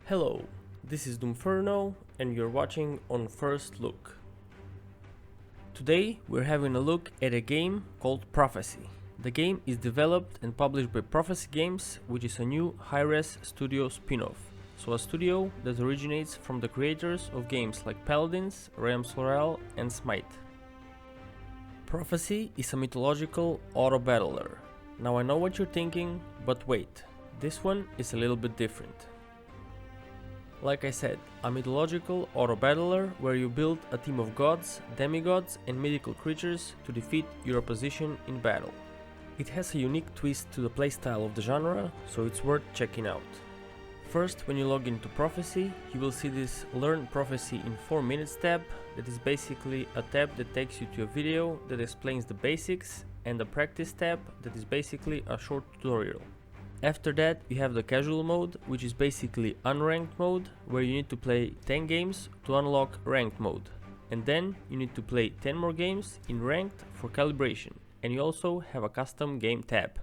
Hello, this is Doomferno and you're watching on First Look. Today we're having a look at a game called Prophecy. The game is developed and published by Prophecy Games, which is a new high-res studio spin-off. So a studio that originates from the creators of games like Paladins, Realms Royale and Smite. Prophecy is a mythological auto-battler. Now I know what you're thinking, but wait, this one is a little bit different. Like I said, a mythological auto-battler where you build a team of gods, demi-gods and mythical creatures to defeat your opposition in battle. It has a unique twist to the playstyle of the genre, so it's worth checking out. First, when you log into Prophecy, you will see this Learn Prophecy in 4 minutes tab that is basically a tab that takes you to a video that explains the basics, and a practice tab that is basically a short tutorial. After that, you have the casual mode, which is basically unranked mode, where you need to play 10 games to unlock ranked mode. And then you need to play 10 more games in ranked for calibration, and you also have a custom game tab.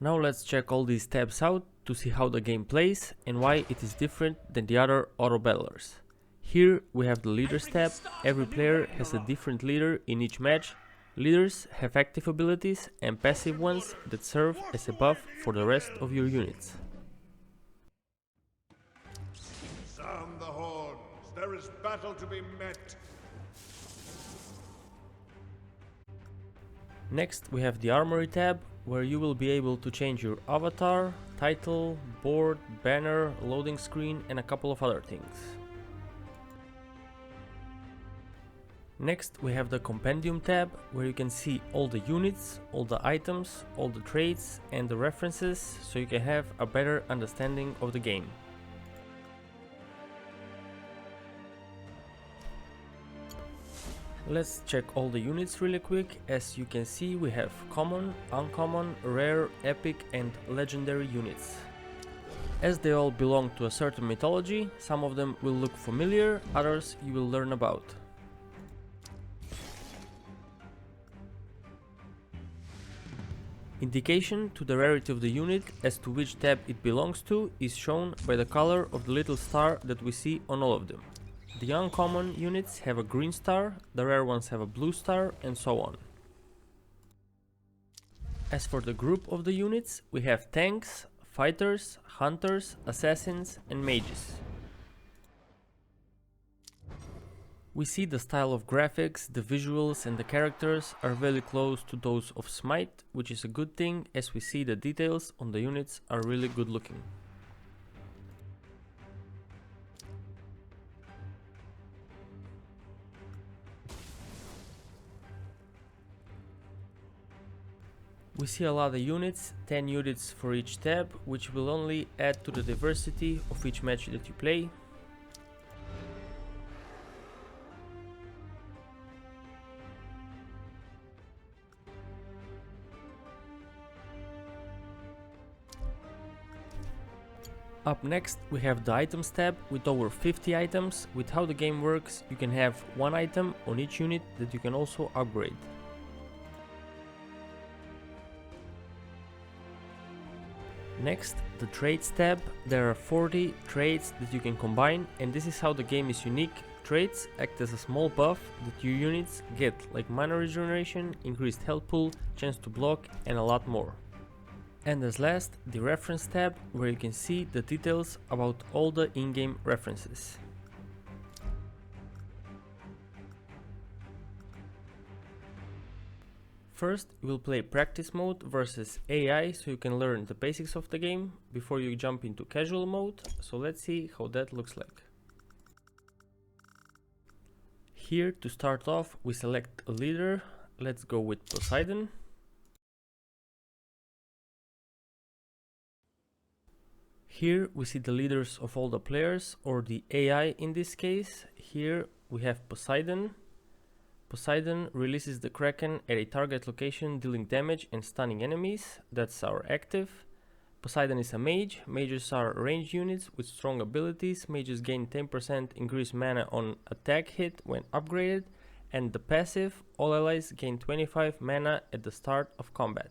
Now let's check all these tabs out to see how the game plays and why it is different than the other auto battlers. Here we have the leaders tab. Every player has a different leader in each match. Leaders have active abilities and passive ones that serve as a buff for the rest of your units. Sound the horns. There is battle to be met. Next we have the armory tab, where you will be able to change your avatar, title, board, banner, loading screen and a couple of other things. Next we have the compendium tab, where you can see all the units, all the items, all the traits and the references, so you can have a better understanding of the game. Let's check all the units really quick. As you can see, we have common, uncommon, rare, epic and legendary units. As they all belong to a certain mythology, some of them will look familiar, others you will learn about. Indication to the rarity of the unit as to which tab it belongs to is shown by the color of the little star that we see on all of them. The uncommon units have a green star, the rare ones have a blue star, and so on. As for the group of the units, we have tanks, fighters, hunters, assassins, and mages. We see the style of graphics, the visuals and the characters are very close to those of Smite, which is a good thing as we see the details on the units are really good looking. We see a lot of units, 10 units for each tab, which will only add to the diversity of each match that you play. Up next we have the items tab with over 50 items. With how the game works, you can have one item on each unit that you can also upgrade. Next, the traits tab. There are 40 traits that you can combine, and this is how the game is unique. Traits act as a small buff that your units get, like mana regeneration, increased health pool, chance to block and a lot more. And as last, the reference tab, where you can see the details about all the in-game references. First, you will play practice mode versus AI, so you can learn the basics of the game before you jump into casual mode. So let's see how that looks like. Here, to start off, we select a leader. Let's go with Poseidon. Here we see the leaders of all the players, or the AI in this case. Here we have Poseidon. Poseidon releases the Kraken at a target location, dealing damage and stunning enemies. That's our active. Poseidon is a mage. Mages are ranged units with strong abilities. Mages gain 10% increased mana on attack hit when upgraded. And the passive, all allies gain 25 mana at the start of combat.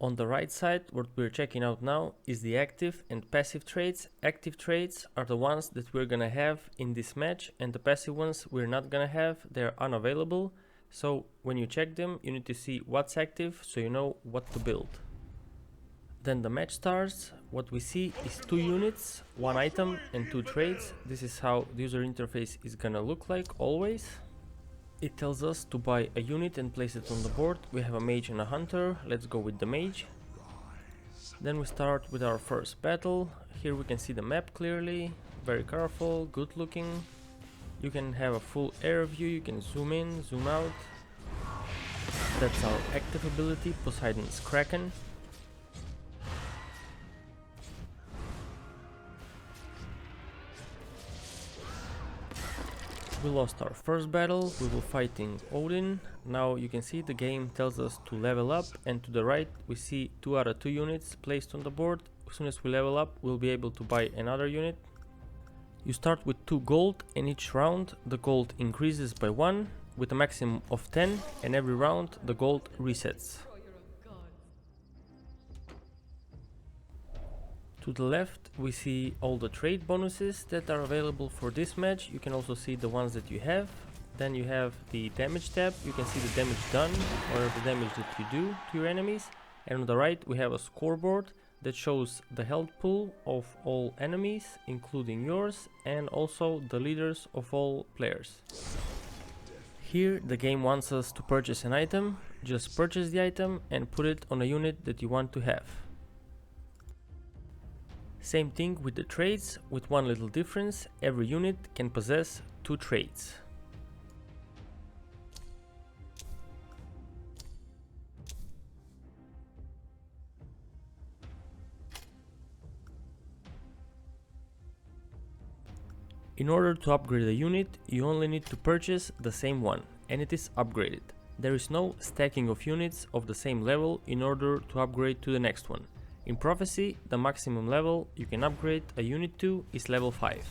On the right side, what we're checking out now is the active and passive traits. Active traits are the ones that we're gonna have in this match, and the passive ones we're not gonna have, they're unavailable. So when you check them, you need to see what's active so you know what to build. Then the match starts. What we see is 2 units, 1 item and 2 traits. This is how the user interface is gonna look like always. It tells us to buy a unit and place it on the board. We have a mage and a hunter. Let's go with the mage. Then we start with our first battle. Here we can see the map clearly. Very colorful, good looking. You can have a full air view, you can zoom in, zoom out. That's our active ability, Poseidon's Kraken. We lost our first battle, we were fighting Odin. Now you can see the game tells us to level up, and to the right we see 2 out of 2 units placed on the board. As soon as we level up, we'll be able to buy another unit. You start with 2 gold, and each round the gold increases by 1 with a maximum of 10, and every round the gold resets. To the left we see all the trade bonuses that are available for this match. You can also see the ones that you have. Then you have the damage tab. You can see the damage done or the damage that you do to your enemies. And on the right we have a scoreboard that shows the health pool of all enemies, including yours, and also the leaders of all players. Here the game wants us to purchase an item. Just purchase the item and put it on a unit that you want to have. Same thing with the traits, with one little difference: every unit can possess 2 traits. In order to upgrade a unit, you only need to purchase the same one, and it is upgraded. There is no stacking of units of the same level in order to upgrade to the next one. In Prophecy, the maximum level you can upgrade a unit to is level 5.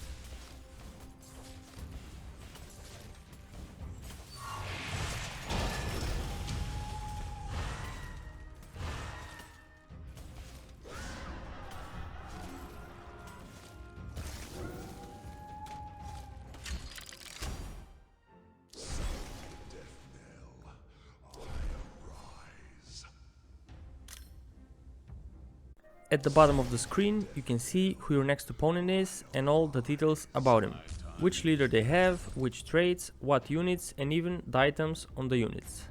At the bottom of the screen you can see who your next opponent is and all the details about him. Which leader they have, which traits, what units, and even the items on the units.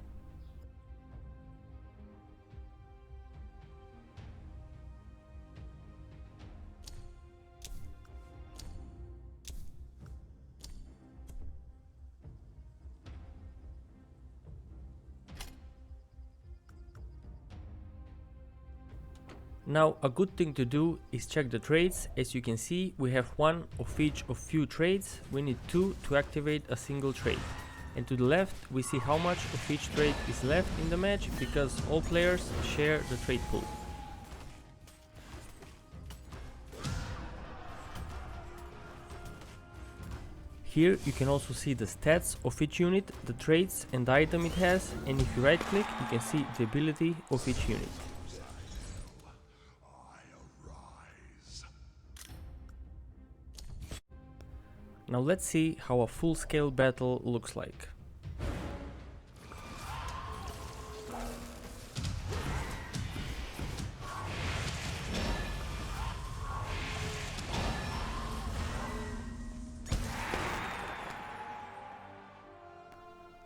Now a good thing to do is check the traits. As you can see, we have 1 of each of few traits. We need 2 to activate a single trait. And to the left we see how much of each trait is left in the match, because all players share the trait pool. Here you can also see the stats of each unit, the traits and the item it has, and if you right click you can see the ability of each unit. Now let's see how a full-scale battle looks like.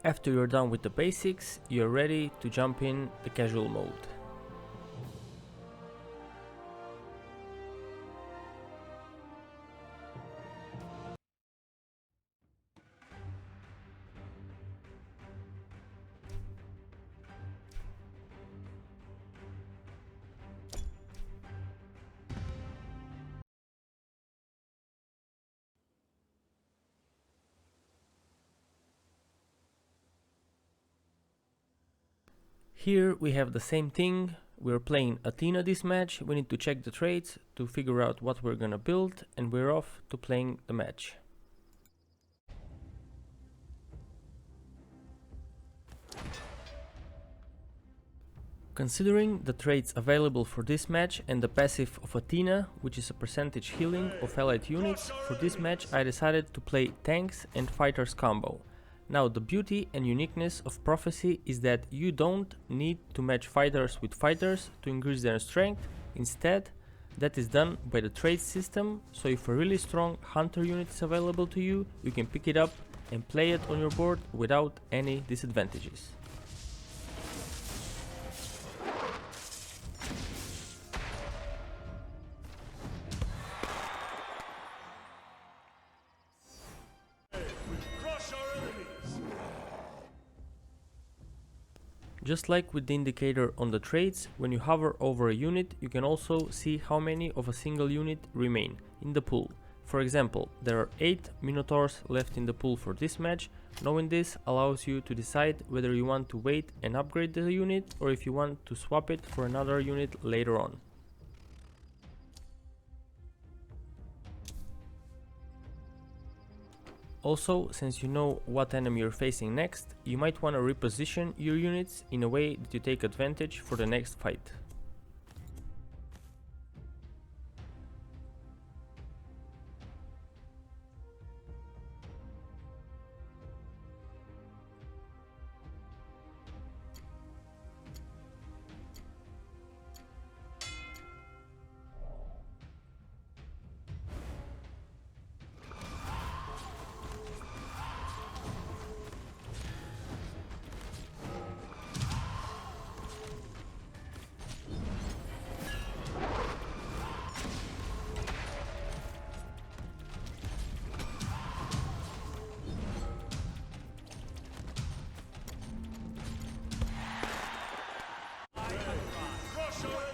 After you're done with the basics, you're ready to jump in the casual mode. Here we have the same thing. We're playing Athena this match. We need to check the traits to figure out what we're gonna build, and we're off to playing the match. Considering the traits available for this match and the passive of Athena, which is a percentage healing of allied units, for this match I decided to play tanks and fighters combo. Now the beauty and uniqueness of Prophecy is that you don't need to match fighters with fighters to increase their strength. Instead, that is done by the trait system, so if a really strong hunter unit is available to you, you can pick it up and play it on your board without any disadvantages. Just like with the indicator on the traits, when you hover over a unit, you can also see how many of a single unit remain in the pool. For example, there are 8 Minotaurs left in the pool for this match. Knowing this allows you to decide whether you want to wait and upgrade the unit or if you want to swap it for another unit later on. Also, since you know what enemy you're facing next, you might want to reposition your units in a way that you take advantage for the next fight.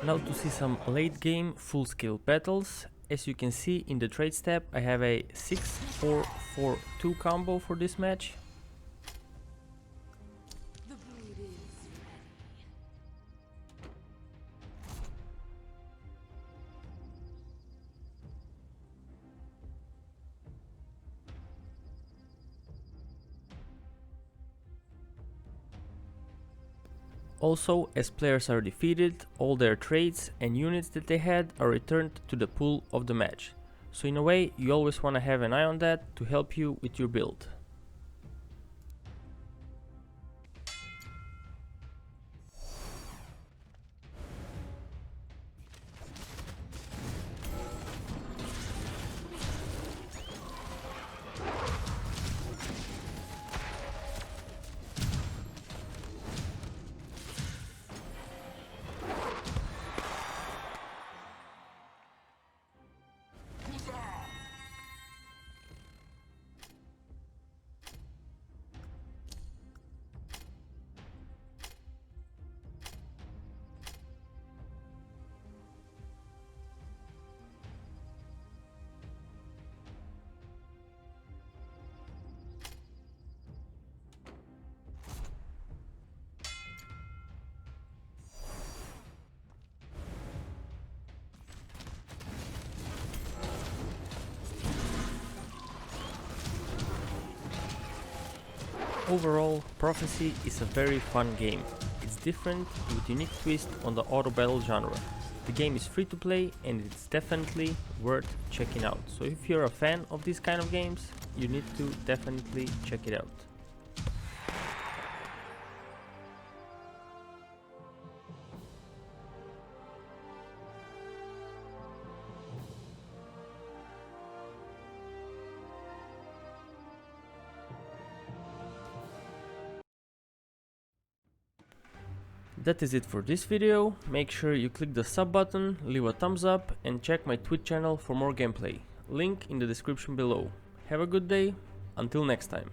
Now to see some late game full scale battles. As you can see in the traits tab, I have a 6-4-4-2 combo for this match. Also, as players are defeated, all their traits and units that they had are returned to the pool of the match. So in a way, you always want to have an eye on that to help you with your build. Overall, Prophecy is a very fun game. It's different with unique twist on the auto battle genre. The game is free to play and it's definitely worth checking out. So if you're a fan of these kind of games, you need to definitely check it out. That is it for this video. Make sure you click the sub button, leave a thumbs up and check my Twitch channel for more gameplay. Link in the description below. Have a good day, until next time.